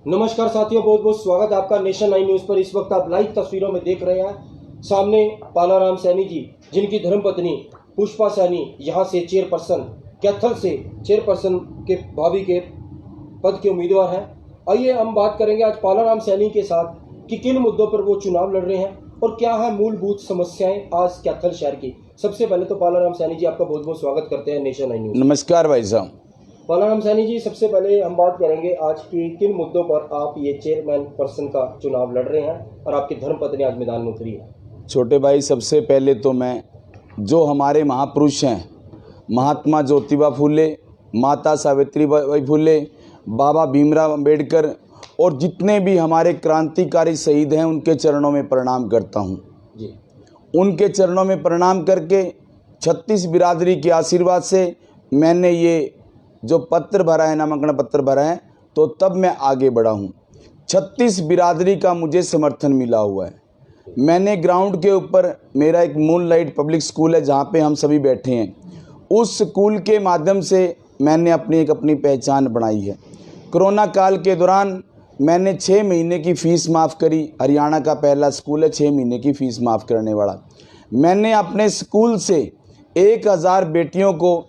नमस्कार साथियों, बहुत बहुत स्वागत है आपका नेशन 9 न्यूज़ पर। इस वक्त आप लाइव तस्वीरों में देख रहे हैं सामने पालाराम सैनी जी, जिनकी धर्मपत्नी पुष्पा सैनी यहाँ से चेयरपर्सन, कैथल से चेयरपर्सन के भावी के पद के उम्मीदवार हैं। आइए हम बात करेंगे आज पालाराम सैनी के साथ कि किन मुद्दों पर वो चुनाव लड़ रहे हैं और क्या है मूलभूत समस्याएं आज कैथल शहर की। सबसे पहले तो पालाराम सैनी जी, आपका बहुत बहुत स्वागत करते हैं नेशन 9 न्यूज़। नमस्कार भाई साहब। पालाराम सैनी जी, सबसे पहले हम बात करेंगे आज की किन मुद्दों पर आप ये चेयरमैन पर्सन का चुनाव लड़ रहे हैं और आपकी धर्मपत्नी आज मैदान में उतरी है। छोटे भाई, सबसे पहले तो मैं जो हमारे महापुरुष हैं, महात्मा ज्योतिबा फूले, माता सावित्रीबाई फूले, बाबा भीमराव अंबेडकर और जितने भी हमारे क्रांतिकारी शहीद हैं, उनके चरणों में प्रणाम करता हूं जी। उनके चरणों में प्रणाम करके 36 बिरादरी के आशीर्वाद से मैंने ये जो पत्र भरा है, नामांकन पत्र भरा है, तो तब मैं आगे बढ़ा हूँ। 36 बिरादरी का मुझे समर्थन मिला हुआ है। मैंने ग्राउंड के ऊपर, मेरा एक मूनलाइट पब्लिक स्कूल है जहाँ पे हम सभी बैठे हैं, उस स्कूल के माध्यम से मैंने अपनी पहचान बनाई है। कोरोना काल के दौरान मैंने 6 महीने की फ़ीस माफ़ करी। हरियाणा का पहला स्कूल है 6 महीने की फ़ीस माफ़ करने वाला। मैंने अपने स्कूल से 1000 बेटियों को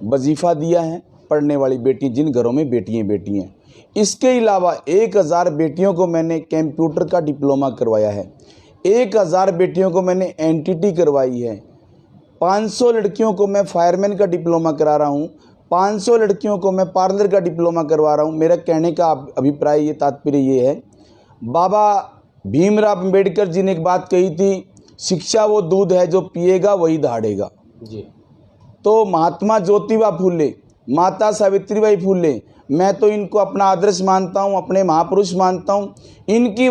वजीफ़ा दिया है, पढ़ने वाली बेटी, जिन घरों में बेटी हैं। इसके अलावा 1000 बेटियों को मैंने कंप्यूटर का डिप्लोमा करवाया है। 1000 बेटियों को मैंने एनटीटी करवाई है। 500 लड़कियों को मैं फायरमैन का डिप्लोमा करा रहा हूँ। 500 लड़कियों को मैं पार्लर का डिप्लोमा करवा रहा हूँ। मेरा कहने का अभिप्राय, ये तात्पर्य ये है, बाबा भीमराव अंबेडकर जी ने एक बात कही थी, शिक्षा वो दूध है जो पिएगा वही दहाड़ेगा जी। तो महात्मा ज्योतिबा फूले, माता सावित्रीबाई फूले, मैं तो इनको अपना आदर्श मानता हूँ, अपने महापुरुष मानता हूँ। इनकी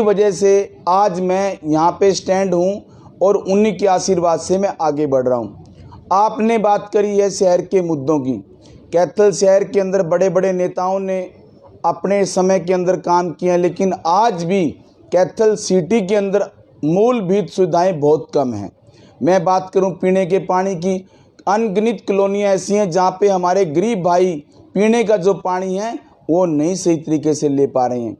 वजह से आज मैं यहाँ पे स्टैंड हूँ और उन्हीं के आशीर्वाद से मैं आगे बढ़ रहा हूँ। आपने बात करी है शहर के मुद्दों की। कैथल शहर के अंदर बड़े बड़े नेताओं ने अपने समय के अंदर काम किया है, लेकिन आज भी कैथल सिटी के अंदर मूलभूत सुविधाएँ बहुत कम हैं। मैं बात करूं पीने के पानी की, अनगिनत कॉलोनियाँ ऐसी हैं जहां पे हमारे गरीब भाई पीने का जो पानी है वो नहीं सही तरीके से ले पा रहे हैं।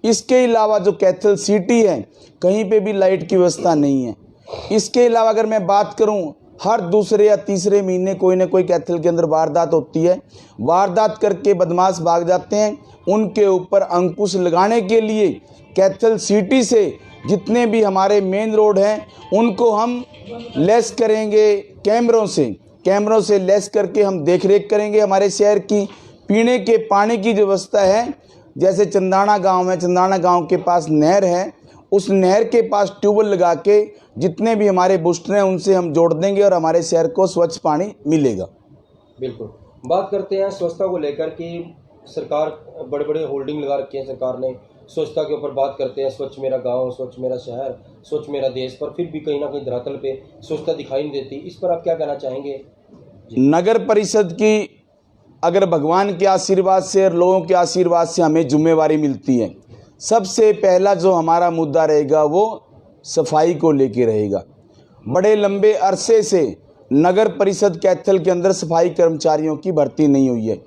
इसके अलावा जो कैथल सिटी है, कहीं पे भी लाइट की व्यवस्था नहीं है। इसके अलावा अगर मैं बात करूं, हर दूसरे या तीसरे महीने कोई ना कोई कैथल के अंदर वारदात होती है। वारदात करके बदमाश भाग जाते हैं। उनके ऊपर अंकुश लगाने के लिए कैथल सिटी से जितने भी हमारे मेन रोड हैं उनको हम लेस करेंगे, कैमरों से लेस करके हम देख रेख करेंगे। हमारे शहर की पीने के पानी की जो व्यवस्था है, जैसे चंदाना गांव है, चंदाना गांव के पास नहर है, उस नहर के पास ट्यूबवेल लगा के जितने भी हमारे बूस्टर हैं उनसे हम जोड़ देंगे और हमारे शहर को स्वच्छ पानी मिलेगा। बिल्कुल। बात करते हैं स्वच्छता को लेकर कि सरकार बड़े बड़े होल्डिंग लगा रखी है सरकार ने, स्वच्छता के ऊपर बात करते हैं, स्वच्छ मेरा गांव, स्वच्छ मेरा शहर, स्वच्छ मेरा देश, पर फिर भी कहीं ना कहीं धरातल पे स्वच्छता दिखाई नहीं देती। इस पर आप क्या कहना चाहेंगे? नगर परिषद की अगर भगवान के आशीर्वाद से और लोगों के आशीर्वाद से हमें जिम्मेवारी मिलती है, सबसे पहला जो हमारा मुद्दा रहेगा वो सफाई को लेके रहेगा। बड़े लंबे अरसे से नगर परिषद कैथल के अंदर सफाई कर्मचारियों की भर्ती नहीं हुई है।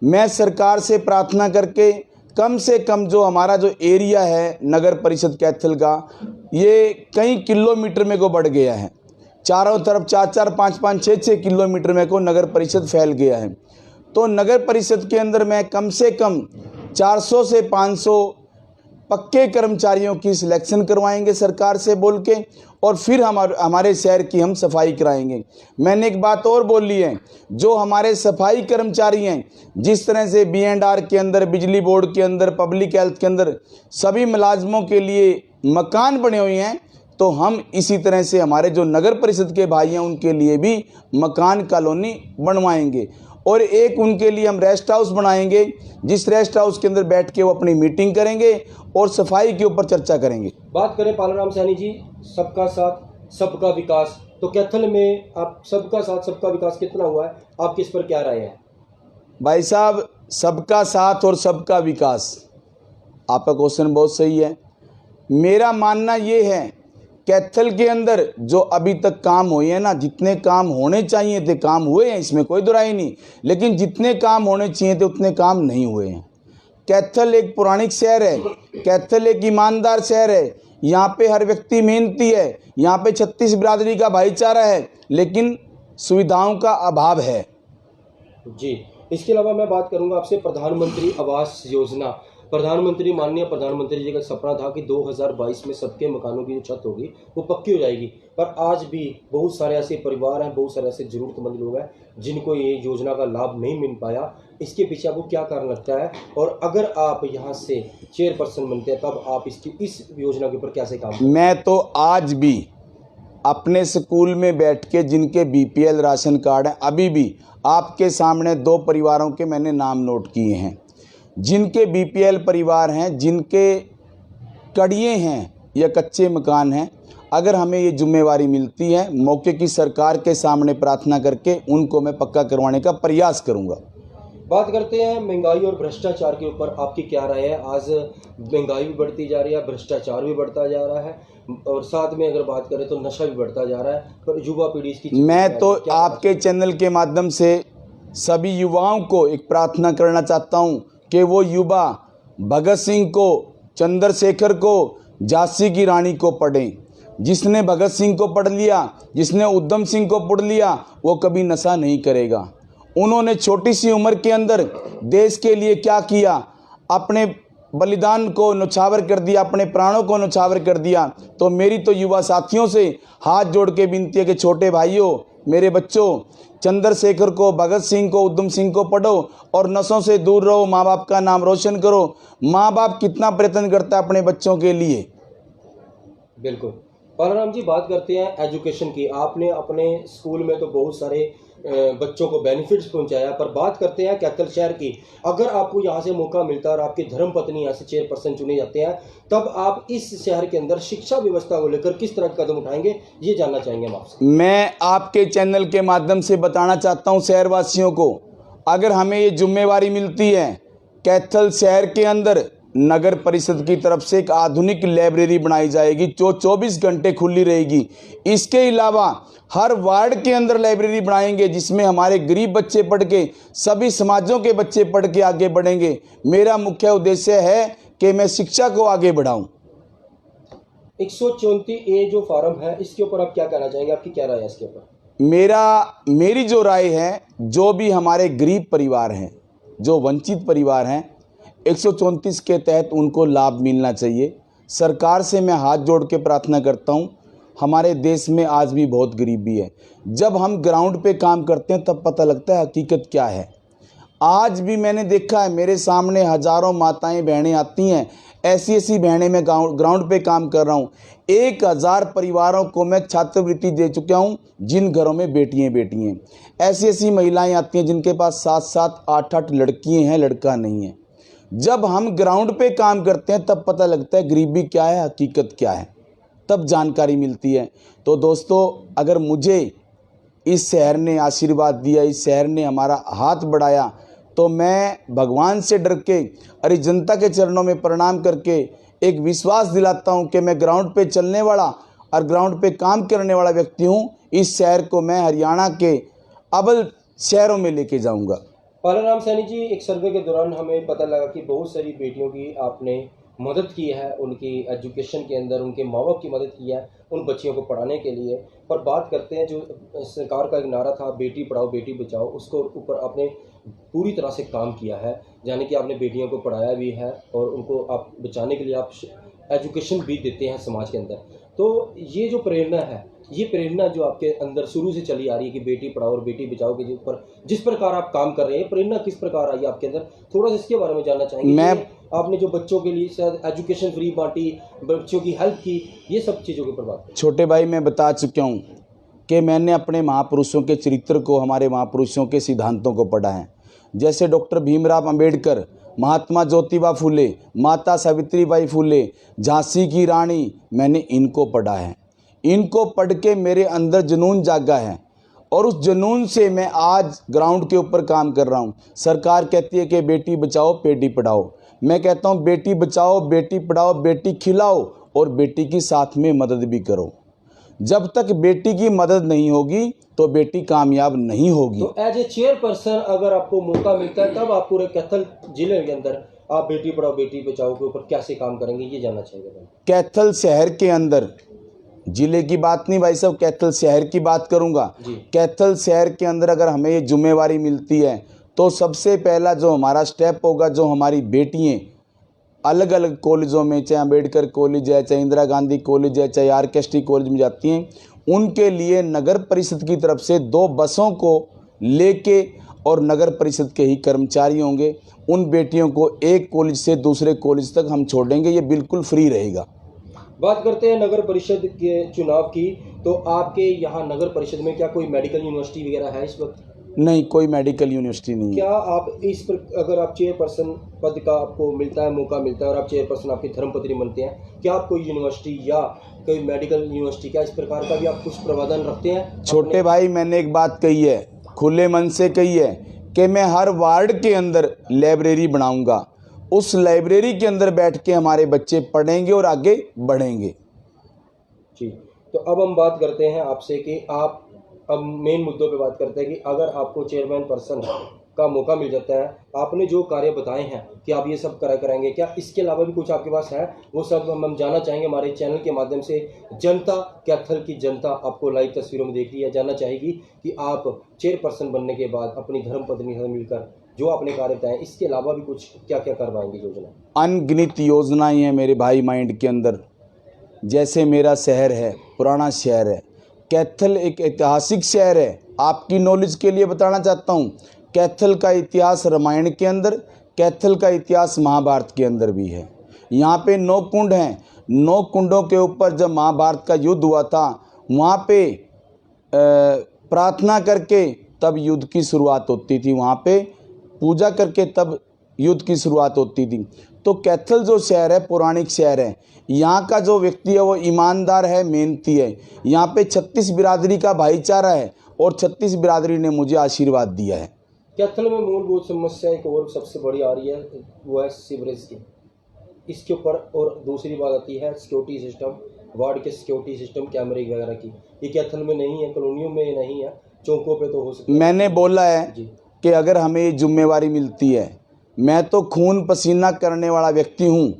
मैं सरकार से प्रार्थना करके कम से कम जो हमारा जो एरिया है नगर परिषद कैथल का, ये कई किलोमीटर में को बढ़ गया है। चारों तरफ 4-4, 5-5, 6-6 किलोमीटर में को नगर परिषद फैल गया है। तो नगर परिषद के अंदर मैं कम से कम 400 से 500 पक्के कर्मचारियों की सिलेक्शन करवाएंगे सरकार से बोल के, और फिर हमारे शहर की हम सफाई कराएंगे। मैंने एक बात और बोली है, जो हमारे सफाई कर्मचारी हैं, जिस तरह से B&R के अंदर, बिजली बोर्ड के अंदर, पब्लिक हेल्थ के अंदर सभी मुलाजमों के लिए मकान बने हुए हैं, तो हम इसी तरह से हमारे जो नगर परिषद के भाई हैं उनके लिए भी मकान कॉलोनी बनवाएंगे और एक उनके लिए हम रेस्ट हाउस बनाएंगे, जिस रेस्ट हाउस के अंदर बैठ के वो अपनी मीटिंग करेंगे और सफाई के ऊपर चर्चा करेंगे। बात करें पालाराम सैनी जी, सबका साथ सबका विकास, तो कैथल में आप सबका साथ सबका विकास कितना हुआ है, आपकी इस पर क्या राय है? भाई साहब, सबका साथ और सबका विकास, आपका क्वेश्चन बहुत सही है। मेरा मानना ये है, कैथल के अंदर जो अभी तक काम हुए हैं ना, जितने काम होने चाहिए थे काम हुए हैं, इसमें कोई दुराई नहीं, लेकिन जितने काम होने चाहिए थे उतने काम नहीं हुए हैं। कैथल एक पौराणिक शहर है, कैथल एक ईमानदार शहर है। यहाँ पे हर व्यक्ति मेहनती है, यहाँ पे 36 बिरादरी का भाईचारा है, लेकिन सुविधाओं का अभाव है। जी, इसके अलावा मैं बात करूंगा आपसे प्रधानमंत्री आवास योजना। माननीय प्रधानमंत्री जी का सपना था कि 2022 में सबके मकानों की जो छत होगी वो पक्की हो जाएगी, पर आज भी बहुत सारे ऐसे परिवार हैं, बहुत सारे ऐसे ज़रूरतमंद लोग हैं जिनको ये योजना का लाभ नहीं मिल पाया। इसके पीछे आपको क्या कारण लगता है, और अगर आप यहाँ से चेयरपर्सन बनते हैं तब आप इस योजना के ऊपर कैसे काम करेंगे? मैं तो आज भी अपने स्कूल में बैठ के जिनके बीपीएल राशन कार्ड हैं, अभी भी आपके सामने 2 परिवारों के मैंने नाम नोट किए हैं। जिनके बीपीएल परिवार हैं, जिनके कड़िए हैं या कच्चे मकान हैं, अगर हमें ये जिम्मेवारी मिलती है, मौके की सरकार के सामने प्रार्थना करके उनको मैं पक्का करवाने का प्रयास करूँगा। बात करते हैं महंगाई और भ्रष्टाचार के ऊपर, आपकी क्या राय है? आज महंगाई भी बढ़ती जा रही है, भ्रष्टाचार भी बढ़ता जा रहा है, और साथ में अगर बात करें तो नशा भी बढ़ता जा रहा है, पर युवा पीढ़ी इसकी मैं तो आपके चैनल के माध्यम से सभी युवाओं को एक प्रार्थना करना चाहता हूं कि वो युवा भगत सिंह को, चंद्रशेखर को, झांसी की रानी को पढ़ें। जिसने भगत सिंह को पढ़ लिया, जिसने उधम सिंह को पढ़ लिया, वो कभी नशा नहीं करेगा। उन्होंने छोटी सी उम्र के अंदर देश के लिए क्या किया, अपने बलिदान को न्यौछावर कर दिया, अपने प्राणों को न्यौछावर कर दिया। तो मेरी तो युवा साथियों से हाथ जोड़ के विनती है कि छोटे भाइयों, मेरे बच्चों, चंद्रशेखर को, भगत सिंह को, उधम सिंह को पढ़ो और नशों से दूर रहो, माँ बाप का नाम रोशन करो। माँ बाप कितना प्रयत्न करता है अपने बच्चों के लिए। बिल्कुल। पालाराम जी, बात करते हैं एजुकेशन की। आपने अपने स्कूल में तो बहुत सारे बच्चों को बेनिफिट्स पहुंचाया, पर बात करते हैं कैथल शहर की। अगर आपको यहाँ से मौका मिलता है और आपकी धर्मपत्नी यहाँ से चेयरपर्सन चुने जाते हैं, तब आप इस शहर के अंदर शिक्षा व्यवस्था को लेकर किस तरह के कदम उठाएंगे, ये जानना चाहेंगे हम आपसे। मैं आपके चैनल के माध्यम से बताना चाहता हूँ शहरवासियों को, अगर हमें ये जिम्मेवारी मिलती है, कैथल शहर के अंदर नगर परिषद की तरफ से एक आधुनिक लाइब्रेरी बनाई जाएगी जो 24 घंटे खुली रहेगी। इसके अलावा हर वार्ड के अंदर लाइब्रेरी बनाएंगे जिसमें हमारे गरीब बच्चे पढ़ के, सभी समाजों के बच्चे पढ़ के आगे बढ़ेंगे। मेरा मुख्य उद्देश्य है कि मैं शिक्षा को आगे बढ़ाऊं। 134A जो फार्म है, इसके ऊपर आप क्या कहना चाहेंगे, आपकी क्या राय है इसके ऊपर? मेरी जो राय है, जो भी हमारे गरीब परिवार हैं, जो वंचित परिवार हैं, 134 के तहत उनको लाभ मिलना चाहिए। सरकार से मैं हाथ जोड़ के प्रार्थना करता हूं, हमारे देश में आज भी बहुत गरीबी है। जब हम ग्राउंड पे काम करते हैं तब पता लगता है हकीकत क्या है। आज भी मैंने देखा है, मेरे सामने हजारों माताएं बहनें आती हैं, ऐसी बहनें मैं ग्राउंड पे काम कर रहा हूँ। 1000 परिवारों को मैं छात्रवृत्ति दे चुका हूँ जिन घरों में बेटियाँ हैं। ऐसी महिलाएं आती हैं जिनके पास 7-7, 8-8 लड़कियाँ हैं, लड़का नहीं है। जब हम ग्राउंड पे काम करते हैं तब पता लगता है गरीबी क्या है, हकीकत क्या है, तब जानकारी मिलती है। तो दोस्तों, अगर मुझे इस शहर ने आशीर्वाद दिया, इस शहर ने हमारा हाथ बढ़ाया, तो मैं भगवान से डर के और जनता के चरणों में प्रणाम करके एक विश्वास दिलाता हूं कि मैं ग्राउंड पे चलने वाला और ग्राउंड पे काम करने वाला व्यक्ति हूं। इस शहर को मैं हरियाणा के अव्वल शहरों में लेके जाऊंगा। पालाराम सैनी जी, एक सर्वे के दौरान हमें पता लगा कि बहुत सारी बेटियों की आपने मदद की है, उनकी एजुकेशन के अंदर उनके माँ बाप की मदद की है उन बच्चियों को पढ़ाने के लिए। पर बात करते हैं, जो सरकार का एक नारा था बेटी पढ़ाओ बेटी बचाओ, उसको ऊपर आपने पूरी तरह से काम किया है, यानी कि आपने बेटियों को पढ़ाया भी है और उनको आप बचाने के लिए आप एजुकेशन भी देते हैं समाज के अंदर। तो ये जो प्रेरणा है, ये प्रेरणा जो आपके अंदर शुरू से चली आ रही है कि बेटी पढ़ाओ और बेटी बचाओ के ऊपर जिस प्रकार आप काम कर रहे हैं, प्रेरणा किस प्रकार आई आपके अंदर, थोड़ा सा इसके बारे में जानना चाहेंगे। आपने जो बच्चों के लिए शायद एजुकेशन फ्री बांटी, बच्चों की हेल्प की, ये सब चीज़ों के ऊपर बात। छोटे भाई, मैं बता चुका हूँ कि मैंने अपने महापुरुषों के चरित्र को, हमारे महापुरुषों के सिद्धांतों को पढ़ा है। जैसे डॉक्टर भीमराव अंबेडकर, महात्मा ज्योतिबा फुले, माता सावित्रीबाई फुले, झांसी की रानी, मैंने इनको पढ़ा है। इनको पढ़ के मेरे अंदर जुनून जागा है और उस जुनून से मैं आज ग्राउंड के ऊपर काम कर रहा हूँ। सरकार कहती है कि बेटी बचाओ बेटी पढ़ाओ, मैं कहता हूँ बेटी बचाओ बेटी पढ़ाओ, बेटी खिलाओ और बेटी की साथ में मदद भी करो। जब तक बेटी की मदद नहीं होगी तो बेटी कामयाब नहीं होगी। तो एज ए चेयरपर्सन अगर आपको मौका मिलता है तब आप पूरे कैथल जिले के अंदर आप बेटी पढ़ाओ बेटी बचाओ के ऊपर कैसे काम करेंगे, ये जानना चाहिए। कैथल शहर के अंदर, जिले की बात नहीं भाई साहब, कैथल शहर की बात करूंगा। कैथल शहर के अंदर अगर हमें ये जिम्मेवारी मिलती है तो सबसे पहला जो हमारा स्टेप होगा, जो हमारी बेटियां अलग अलग कॉलेजों में, चाहे अम्बेडकर कॉलेज है, चाहे इंदिरा गांधी कॉलेज है, चाहे आरकेएसटी कॉलेज में जाती हैं, उनके लिए नगर परिषद की तरफ से 2 बसों को लेके, और नगर परिषद के ही कर्मचारी होंगे, उन बेटियों को एक कॉलेज से दूसरे कॉलेज तक हम छोड़ेंगे। ये बिल्कुल फ्री रहेगा। बात करते हैं नगर परिषद के चुनाव की, तो आपके यहाँ नगर परिषद में क्या कोई मेडिकल यूनिवर्सिटी वगैरह है इस वक्त? नहीं, कोई मेडिकल यूनिवर्सिटी नहीं है। क्या आप इस पर अगर आप चेयरपर्सन पद का आपको मिलता है, मौका मिलता है और आप चेयरपर्सन आपकी धर्मपत्नी बनते हैं, क्या आप कोई यूनिवर्सिटी या कोई मेडिकल यूनिवर्सिटी, क्या इस प्रकार का भी आप कुछ प्रावधान रखते हैं? छोटे भाई, मैंने एक बात कही है, खुले मन से कही है कि मैं हर वार्ड के अंदर लाइब्रेरी बनाऊंगा। उस लाइब्रेरी के अंदर बैठ के हमारे बच्चे पढ़ेंगे और आगे बढ़ेंगे। जी, तो अब हम बात करते हैं आपसे कि आप अब मेन मुद्दों पे बात करते हैं कि अगर आपको चेयरमैन पर्सन का मौका मिल जाता है, आपने जो कार्य बताए हैं कि आप ये सब कराएंगे, क्या इसके अलावा भी कुछ आपके पास है? वो सब हम जानना चाहेंगे हमारे चैनल के माध्यम से। जनता, कैथल की जनता आपको लाइव तस्वीरों में देख रही है, जानना चाहेगी कि आप चेयरपर्सन बनने के बाद अपनी धर्मपत्नी से मिलकर जो आपने कार्य बताए, इसके अलावा भी कुछ क्या क्या करवाएंगे योजना? अनगिनत योजनाएं हैं मेरे भाई माइंड के अंदर। जैसे मेरा शहर है, पुराना शहर है, कैथल एक ऐतिहासिक शहर है। आपकी नॉलेज के लिए बताना चाहता हूँ, कैथल का इतिहास रामायण के अंदर, कैथल का इतिहास महाभारत के अंदर भी है। यहाँ पे 9 कुंड हैं। 9 कुंडों के ऊपर जब महाभारत का युद्ध हुआ था, वहाँ पे प्रार्थना करके तब युद्ध की शुरुआत होती थी, वहाँ पे पूजा करके तब युद्ध की शुरुआत होती थी। तो कैथल जो शहर है, पौराणिक शहर है। यहाँ का जो व्यक्ति है वो ईमानदार है, मेहनती है। यहाँ पे 36 बिरादरी का भाईचारा है और 36 बिरादरी ने मुझे आशीर्वाद दिया है। कैथल में मूलभूत समस्या एक और सबसे बड़ी आ रही है, वो है सीवरेज की। इसके ऊपर और दूसरी बात आती है सिक्योरिटी सिस्टम, वार्ड के सिक्योरिटी सिस्टम, कैमरे वगैरह की। ये कैथल में नहीं है, कॉलोनियों में नहीं है, चौकों पे तो हो सकता है। मैंने बोला है कि अगर हमें ये जिम्मेवारी मिलती है, मैं तो खून पसीना करने वाला व्यक्ति हूँ।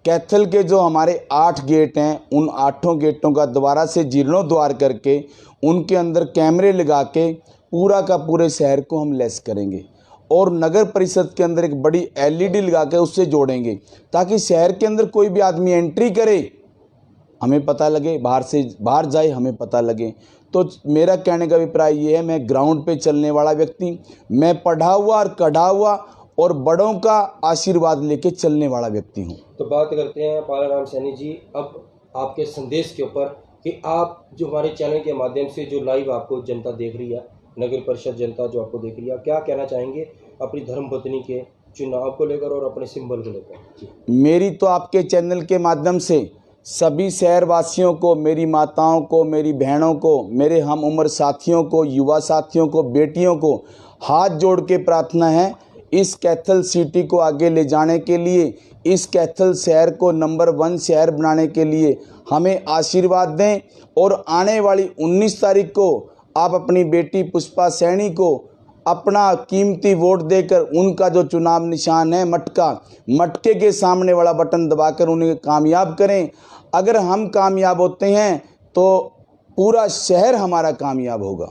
कैथल के जो हमारे 8 गेट हैं, उन 8 गेटों का दोबारा से जीर्णोद्वार करके उनके अंदर कैमरे लगा के पूरा का पूरे शहर को हम लेस करेंगे और नगर परिषद के अंदर एक बड़ी LED लगा के उससे जोड़ेंगे, ताकि शहर के अंदर कोई भी आदमी एंट्री करे हमें पता लगे, बाहर जाए हमें पता लगे। तो मेरा कहने का अभिप्राय ये है, मैं ग्राउंड पे चलने वाला व्यक्ति, मैं पढ़ा हुआ और कढ़ा हुआ और बड़ों का आशीर्वाद लेके चलने वाला व्यक्ति हूँ। तो बात करते हैं पालाराम सैनी जी अब आपके संदेश के ऊपर कि आप जो हमारे चैनल के माध्यम से जो लाइव आपको जनता देख रही है, नगर परिषद जनता जो आपको देख रही है, क्या कहना चाहेंगे अपनी धर्मपत्नी के चुनाव को लेकर और अपने सिंबल को लेकर? मेरी तो आपके चैनल के माध्यम से सभी शहरवासियों को, मेरी माताओं को, मेरी बहनों को, मेरे हम उम्र साथियों को, युवा साथियों को, बेटियों को हाथ जोड़ के प्रार्थना है, इस कैथल सिटी को आगे ले जाने के लिए, इस कैथल शहर को नंबर 1 शहर बनाने के लिए हमें आशीर्वाद दें। और आने वाली 19 तारीख को आप अपनी बेटी पुष्पा सैनी को अपना कीमती वोट देकर उनका जो चुनाव निशान है मटका, मटके के सामने वाला बटन दबाकर उन्हें कामयाब करें। अगर हम कामयाब होते हैं तो पूरा शहर हमारा कामयाब होगा।